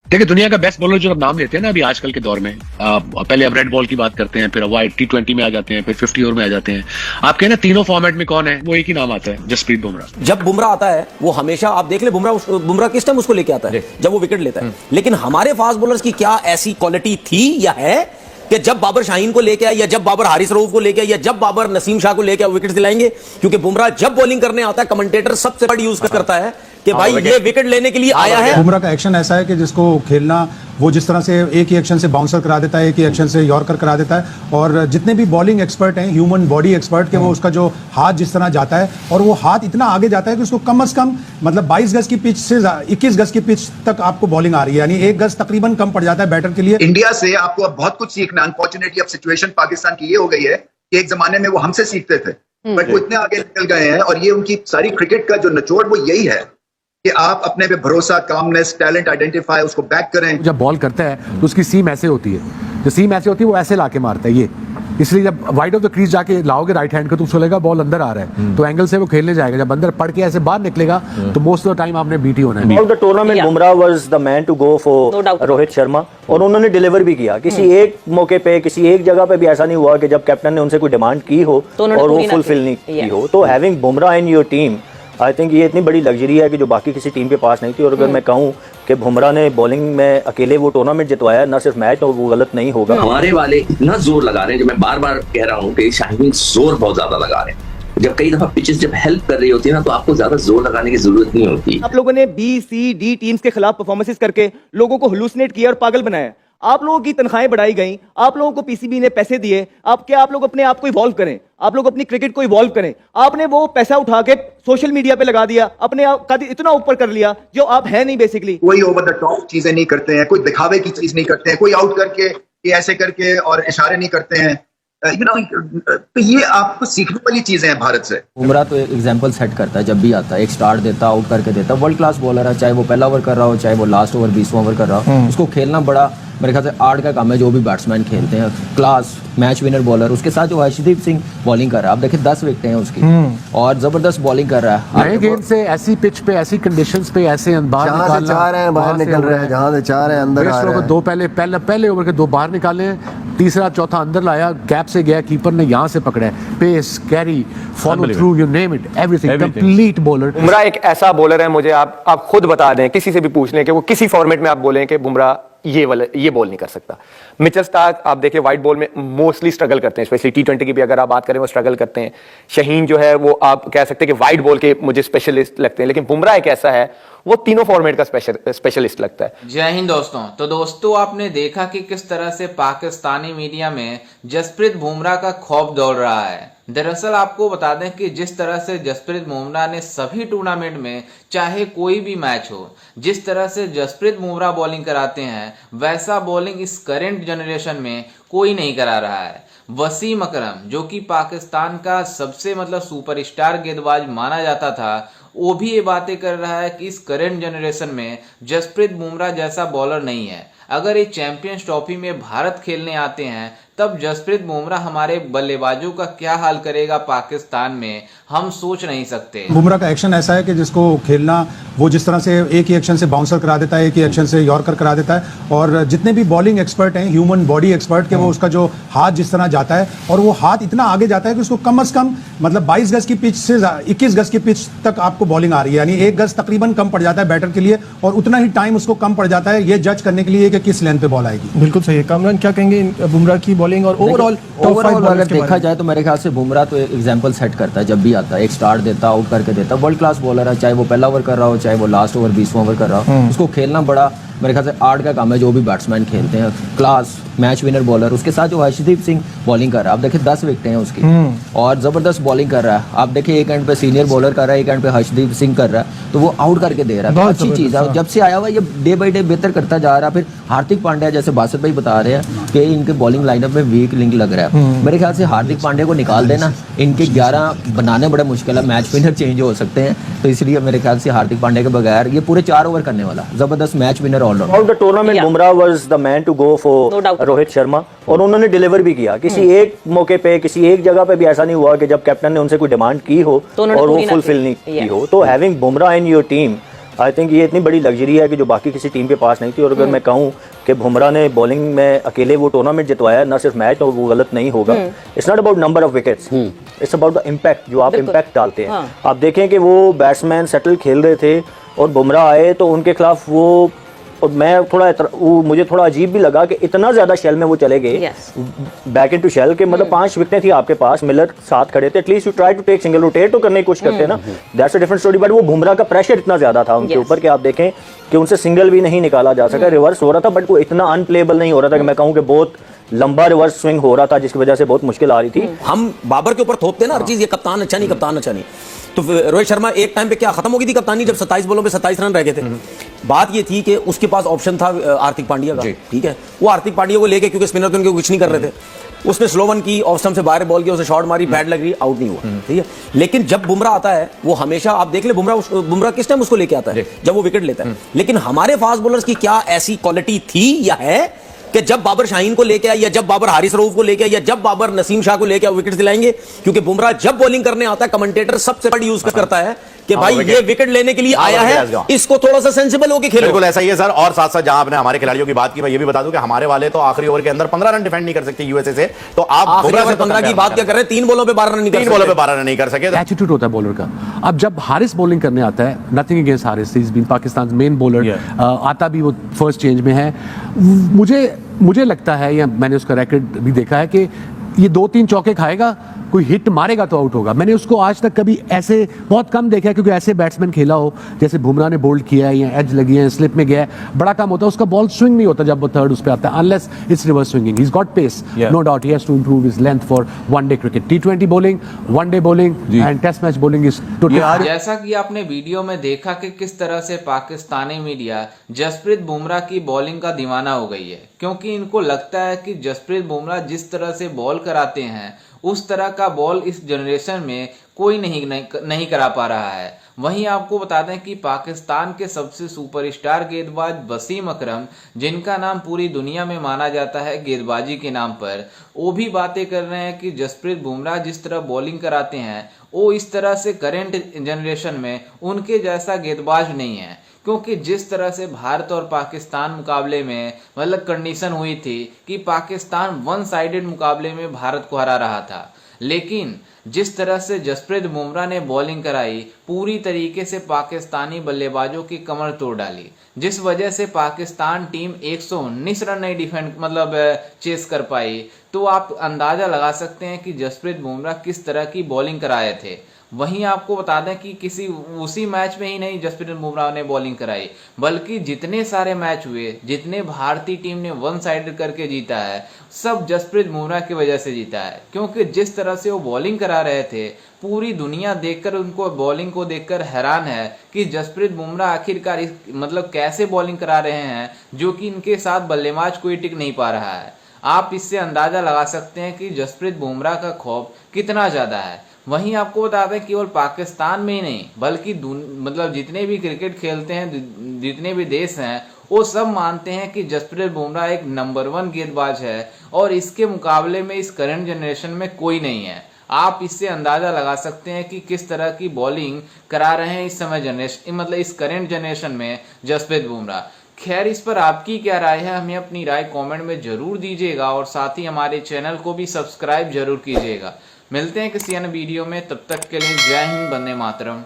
देखिए दुनिया का बेस्ट बॉलर जो आप नाम लेते हैं ना अभी आजकल के दौर में, पहले अब रेड बॉल की बात करते हैं, फिर वाइट T20 में आ जाते हैं, फिर 50 ओवर में आ जाते हैं। आप कहना तीनों फॉर्मेट में कौन है, वो एक ही नाम आता है, जसप्रीत बुमराह। जब बुमराह आता है वो हमेशा आप देख ले, बुमराह किस टाइम उसको लेके आता है जब वो विकेट लेता है। लेकिन हमारे फास्ट बॉलर्स की क्या ऐसी क्वालिटी थी या है कि जब बाबर शाहीन को लेके आए या जब बाबर हारिस रऊफ को लेके आए या जब बाबर नसीम शाह को लेके आए विकेट दिलाएंगे? क्योंकि बुमराह जब बॉलिंग करने आता है कमेंटेटर सबसे बड़ा यूज करता है कि भाई ये विकेट लेने के लिए आया है। बुमराह का एक्शन ऐसा है कि जिसको खेलना वो जिस तरह से एक ही एक्शन से बाउंसर करा देता है, एक ही एक्शन से यॉर्कर करा देता है। और जितने भी बॉलिंग एक्सपर्ट हैं, ह्यूमन बॉडी एक्सपर्ट के, वो उसका जो हाथ जिस तरह जाता है और वो हाथ इतना आगे जाता है कि उसको कम से कम मतलब 22 गज की पिच से 21 गज की पिच तक आपको बॉलिंग आ रही है, यानी 1 गज तकरीबन कम पड़ जाता है बैटर के लिए। इंडिया से आपको अब बहुत कुछ सीखना। अनफॉर्चुनेटली अब सिचुएशन पाकिस्तान की ये हो गई है कि एक जमाने में वो हमसे सीखते थे, बट वो इतने आगे निकल गए हैं और ये उनकी सारी क्रिकेट का जो निचोड़ वो यही है कि आप अपने पे भरोसा, कामनेस, टैलेंट आइडेंटिफाई, उसको बैक करें। जब बॉल करता है तो उसकी सीम ऐसे होती है, जो सीम ऐसे होती है वो ऐसे लाके मारता है ये, इसलिए जब वाइड ऑफ द क्रीज जाके लाओगे राइट हैंड को तो उसको लगेगा बॉल अंदर आ रहा है, तो एंगल से वो खेलने जाएगा। जब अंदर पड़ के ऐसे बाहर निकलेगा तो मोस्ट ऑफ द टाइम आपने बीट ही होना है। Of the tournament Bumrah was the man to go for Rohit Sharma, और उन्होंने डिलीवर भी किया। किसी एक मौके पे, किसी एक जगह पे भी ऐसा नहीं हुआ कि जब कैप्टन ने उनसे कोई डिमांड की हो और वो फुलफिल नहीं की हो। तो having Bumrah in your team, I think ये इतनी बड़ी लग्जरी है कि जो बाकी किसी टीम के पास नहीं थी। और अगर मैं कहूँ कि बुमराह ने बॉलिंग में अकेले वो टूर्नामेंट जितवाया, ना सिर्फ मैच, तो वो गलत नहीं होगा। हमारे वाले इतना जोर लगा रहे हैं, जो मैं बार बार कह रहा हूँ कि शाहीन जोर बहुत ज्यादा लगा रहे हैं। जब कई दफा पिचेस जब हेल्प कर रही होती है ना, तो आपको ज्यादा जोर लगाने की जरूरत नहीं होती। आप लोगों ने B-C-D टीम्स के खिलाफ परफॉर्मेंसेस करके लोगों को हुलूसिनेट किया और पागल बनाया। आप लोगों की तनख्वाहें बढ़ाई गई, आप लोगों को PCB ने पैसे दिए। आप लोग अपने आप को इवॉल्व करें, आप लोग अपनी क्रिकेट को इवॉल्व करें। आपने वो पैसा उठा के सोशल मीडिया पे लगा दिया, अपने आप का इतना ऊपर कर लिया जो आप है नहीं बेसिकली। कोई ओवर द टॉप चीजें नहीं करते हैं, कोई दिखावे की चीज नहीं करते हैं, कोई आउट करके ये ऐसे करके और इशारे नहीं करते हैं। तो ये आपको सीखने वाली चीजें हैं भारत से। बुमराह तो एक एग्जांपल सेट करता है, जब भी आता है एक स्टार्ट देता, आउट करके देता। वर्ल्ड क्लास बॉलर है, चाहे वो पहला ओवर कर रहा हो, चाहे वो लास्ट ओवर 20वां ओवर कर रहा हो। उसको खेलना बड़ा मेरे ख्याल से आर्ट का काम है। जो भी बैट्समैन खेलते हैं, क्लास मैच विनर बॉलर, उसके साथ जो हर्षदीप सिंह बॉलिंग कर रहा है, आप देखिए 10 विकेटें हैं उसकी और जबरदस्त बॉलिंग कर रहा है। नए गेंद से ऐसी पिच पे, ऐसी कंडीशंस पे, ऐसे बाहर जहां से चाह रहे हैं बाहर निकल रहे हैं, जहां से चाह रहे हैं अंदर आ रहे हैं। दो पहले ओवर के 2 बाहर निकाले, तीसरा चौथा अंदर लाया, गैप से गया, कीपर ने यहां से पकड़ा है। Pace, carry, follow through, you name it, everything, complete bowler. Bumrah एक ऐसा बॉलर है, मुझे आप खुद बता दें, किसी से भी पूछ लें कि वो किसी फॉर्मेट में आप बोलें कि बुमराह ये बॉल नहीं कर सकता। मिचेल स्टार्क आप देखिए वाइट बॉल में मोस्टली स्ट्रगल करते हैं, स्पेशली T20 की भी अगर आप बात करें वो स्ट्रगल करते हैं। शाहीन जो है वो आप कह सकते हैं कि वाइट बॉल के मुझे स्पेशलिस्ट लगते हैं, लेकिन बुमराह एक ऐसा है वो तीनों फॉर्मेट का स्पेशलिस्ट लगता है। जय हिंद दोस्तों। तो दोस्तों आपने देखा कि किस तरह से पाकिस्तानी मीडिया में जसप्रीत बुमराह का खौफ दौड़ रहा है। दरअसल आपको बता दें कि जिस तरह से जसप्रीत बुमराह ने सभी टूर्नामेंट में, चाहे कोई भी मैच हो, जिस तरह से जसप्रीत बुमराह बॉलिंग कराते हैं, वैसा बॉलिंग इस करंट जनरेशन में कोई नहीं करा रहा है। वसीम अकरम जो कि पाकिस्तान का सबसे सुपरस्टार गेंदबाज माना जाता था, वो भी ये बातें कर रहा है कि इस करंट जनरेशन में जसप्रीत बुमराह जैसा बॉलर नहीं है। अगर ये चैंपियंस ट्रॉफी में भारत खेलने आते हैं तब जसप्रीत बुमराह हमारे बल्लेबाजों का क्या हाल करेगा पाकिस्तान में, हम सोच नहीं सकते। बुमराह का एक्शन ऐसा है कि जिसको खेलना वो जिस तरह से एक ही एक्शन से बाउंसर करा देता है, एक ही एक्शन से यॉर्कर करा देता है। और जितने भी बॉलिंग एक्सपर्ट हैं, ह्यूमन बॉडी एक्सपर्ट के, वो उसका जो हाथ जिस तरह जाता है और वो हाथ इतना आगे जाता है कि उसको कम से कम मतलब 22 गज की पिच से 21 गज की पिच तक आपको बॉलिंग आ रही है, यानी 1 गज तकरीबन कम पड़ जाता है बैटर के लिए। और उतना ही टाइम उसको कम पड़ जाता है ये जज करने के लिए कि किस लेंथ पे बॉल आएगी। बिल्कुल सही है। कामरान क्या कहेंगे बुमराह की बॉलिंग और ओवरऑल अगर देखा जाए तो मेरे ख्याल से बुमराह तो एक एग्जांपल सेट करता है, जब भी आता है एक स्टार्ट देता, आउट करके देता। वर्ल्ड क्लास बॉलर है, चाहे वो पहला ओवर कर रहा हो, चाहे वो लास्ट ओवर 20वां ओवर कर रहा हो। उसको खेलना बड़ा मेरे ख्याल से आर्ट का काम है। जो भी बैट्समैन खेलते हैं, क्लास मैच विनर बॉलर, उसके साथ जो हर्षदीप सिंह बॉलिंग कर रहा है, आप देखिए 10 विकेटें हैं उसकी और जबरदस्त बॉलिंग कर रहा है। आप देखिए एक एंड पे सीनियर बॉलर कर रहा है, एक एंड पे हर्षदीप सिंह कर रहा है, तो वो आउट करके दे रहा है। अच्छी चीज है, जब से आया हुआ ये डे बाई डे बेहतर करता जा रहा है। फिर हार्दिक पांड्या जैसे बासित भाई बता रहे हैं कि इनके बॉलिंग लाइनअप में वीक लिंक लग रहा है। मेरे ख्याल से हार्दिक पांड्या को निकाल देना, इनके 11 बनाने बड़ा मुश्किल है, मैच विनर चेंज हो सकते हैं। तो इसलिए मेरे ख्याल से हार्दिक पांड्या के बगैर ये पूरे 4 ओवर करने वाला जबरदस्त match winner allrounder. Bumrah was the man to go for Rohit Sharma, और उन्होंने डिलीवर भी किया। किसी एक मौके पे, किसी एक जगह पे भी ऐसा नहीं हुआ कि जब कैप्टन ने उनसे कोई डिमांड की हो और वो फुलफिल नहीं की हो। तो having Bumrah in your team, I think ये इतनी बड़ी लग्जरी है कि जो बाकी किसी टीम के पास नहीं थी। और अगर मैं कहूँ कि बुमराह ने बॉलिंग में अकेले वो टूर्नामेंट जितवाया, ना सिर्फ मैच, तो वो गलत नहीं होगा। It's not about number of wickets, it's about the impact, जो आप इम्पैक्ट डालते हैं। आप देखें कि वो बैट्समैन सेटल खेल रहे थे और बुमराह आए तो उनके खिलाफ वो, और मैं मुझे थोड़ा अजीब भी लगा कि इतना ज्यादा शेल में वो चले गए, बैक इन टू शेल के, मतलब 5 विकेटें थी आपके पास, मिलर साथ खड़े थे, at least you try to take single, rotate तो करने की कोशिश करते हैं ना, that's a different story. But वो बुमराह का प्रेशर इतना ज्यादा था उनके ऊपर कि आप देखें कि उनसे सिंगल भी नहीं निकाला जा सका, रिवर्स हो रहा था, बट वो इतना अनप्लेबल नहीं हो रहा था कि मैं कहूँ कि बहुत लंबा रिवर्स स्विंग हो रहा था, जिसकी वजह से बहुत मुश्किल आ रही थी। हम बाबर के ऊपर थोपते ना हर चीज, ये कप्तान अच्छा नहीं, कप्तान अच्छा नहीं। तो रोहित शर्मा एक टाइम पे क्या खत्म हो गई थी कप्तानी, जब 27 बॉलों पे 27 रन रह गए थे। बात ये थी कि उसके पास ऑप्शन था हार्दिक पांड्या का, ठीक है, वो हार्दिक पांड्या को लेके, क्योंकि स्पिनर तो उनके कुछ नहीं कर रहे थे, उसने स्लो वन की, ऑफ स्टंप से बाहर बॉल की, उसे शॉट मारी, बैट लग रही, आउट नहीं हुआ, ठीक है। लेकिन जब बुमराह आता है, वो हमेशा, आप देख ले बुमराह किस टाइम उसको लेके आता है, जब वो विकेट लेता है। लेकिन हमारे फास्ट बॉलर्स की क्या ऐसी क्वालिटी थी या है कि जब बाबर शाहीन को लेके आया, या जब बाबर हारिस रऊफ को लेके आया, या जब बाबर नसीम शाह को लेके आया, विकेट दिलाएंगे? क्योंकि बुमराह जब बॉलिंग करने आता है, कमेंटेटर सबसे बड़ा यूज करता है कि भाई ये विकेट लेने के लिए आया है, इसको थोड़ा सा सेंसिबल होकर खेलो। बिल्कुल ऐसा ही है सर। और साथ साथ जहां आपने हमारे खिलाड़ियों की बात की, मैं ये भी बता दूं कि हमारे वाले तो आखिरी ओवर के अंदर 15 रन डिफेंड नहीं कर सकते यूएसए से, तो आप 15 की बात क्या कर रहे हैं? 3 बॉलों पे 12 रन नहीं कर सकते, 3 बॉलों पे 12 रन नहीं कर सके। एटीट्यूड होता है बॉलर का। अब जब हारिस बॉलिंग करने आता है, nothing against Haris, he is been Pakistan main bowler, आता भी वो फर्स्ट चेंज में है, मुझे लगता है, या मैंने उसका रैकेट भी देखा है कि ये 2-3 चौके खाएगा, कोई हिट मारेगा तो आउट होगा। मैंने उसको आज तक कभी ऐसे बहुत कम देखा है, क्योंकि ऐसे बैट्समैन खेला हो जैसे बुमराह ने बोल्ड किया है, या एज लगी है, स्लिप में गया है, बड़ा काम होता है, उसका बॉल स्विंग नहीं होता जब वो थर्ड उस पे आता है, unless it's reverse swinging. He is got pace, no doubt, he has to improve his length for one day cricket. T20 bowling, one day bowling and test match bowling is total. जैसा कि आपने वीडियो में देखा कि किस तरह से पाकिस्तानी मीडिया जसप्रीत बुमराह की बॉलिंग का दीवाना हो गई है, क्योंकि इनको लगता है कि जसप्रीत बुमराह जिस तरह से बॉल कराते हैं, उस तरह का बॉल इस जनरेशन में कोई नहीं करा पा रहा है। वहीं आपको बता दें कि पाकिस्तान के सबसे सुपरस्टार गेंदबाज वसीम अकरम, जिनका नाम पूरी दुनिया में माना जाता है गेंदबाजी के नाम पर, वो भी बातें कर रहे हैं कि जसप्रीत बुमराह जिस तरह बॉलिंग कराते हैं, वो इस तरह से करंट जनरेशन में उनके जैसा गेंदबाज नहीं है। क्योंकि जिस तरह से भारत और पाकिस्तान मुकाबले में मतलब कंडीशन हुई थी कि पाकिस्तान वन साइडेड मुकाबले में भारत को हरा रहा था, लेकिन जिस तरह से जसप्रीत बुमराह ने बॉलिंग कराई, पूरी तरीके से पाकिस्तानी बल्लेबाजों की कमर तोड़ डाली, जिस वजह से पाकिस्तान टीम 119 रन नहीं चेस कर पाई। तो आप अंदाजा लगा सकते हैं कि जसप्रीत बुमराह किस तरह की बॉलिंग कराए थे। वहीं आपको बता दें कि उसी मैच में ही नहीं जसप्रीत बुमराह ने बॉलिंग कराई, बल्कि जितने सारे मैच हुए, जितने भारतीय टीम ने वन साइडेड करके जीता है, सब जसप्रीत बुमराह की वजह से जीता है। क्योंकि जिस तरह से वो बॉलिंग करा रहे थे, पूरी दुनिया देखकर उनको बॉलिंग को देखकर हैरान है कि जसप्रीत बुमराह आखिरकार मतलब कैसे बॉलिंग करा रहे हैं, जो कि इनके साथ बल्लेबाज कोई टिक नहीं पा रहा है। आप इससे अंदाजा लगा सकते हैं कि जसप्रीत बुमराह का खौफ कितना ज्यादा है। वहीं आपको बता दें केवल पाकिस्तान में ही नहीं, बल्कि मतलब जितने भी क्रिकेट खेलते हैं, जितने भी देश हैं, वो सब मानते हैं कि जसप्रीत बुमराह एक नंबर 1 गेंदबाज है और इसके मुकाबले में इस करंट जनरेशन में कोई नहीं है। आप इससे अंदाजा लगा सकते हैं कि किस तरह की बॉलिंग करा रहे हैं इस समय जनरेशन, मतलब इस करंट जनरेशन में जसप्रीत बुमराह। खैर, इस पर आपकी क्या राय है, हमें अपनी राय कमेंट में जरूर दीजिएगा और साथ ही हमारे चैनल को भी सब्सक्राइब जरूर कीजिएगा। मिलते हैं किसी अन्य वीडियो में, तब तक के लिए जय हिंद, वंदे मातरम।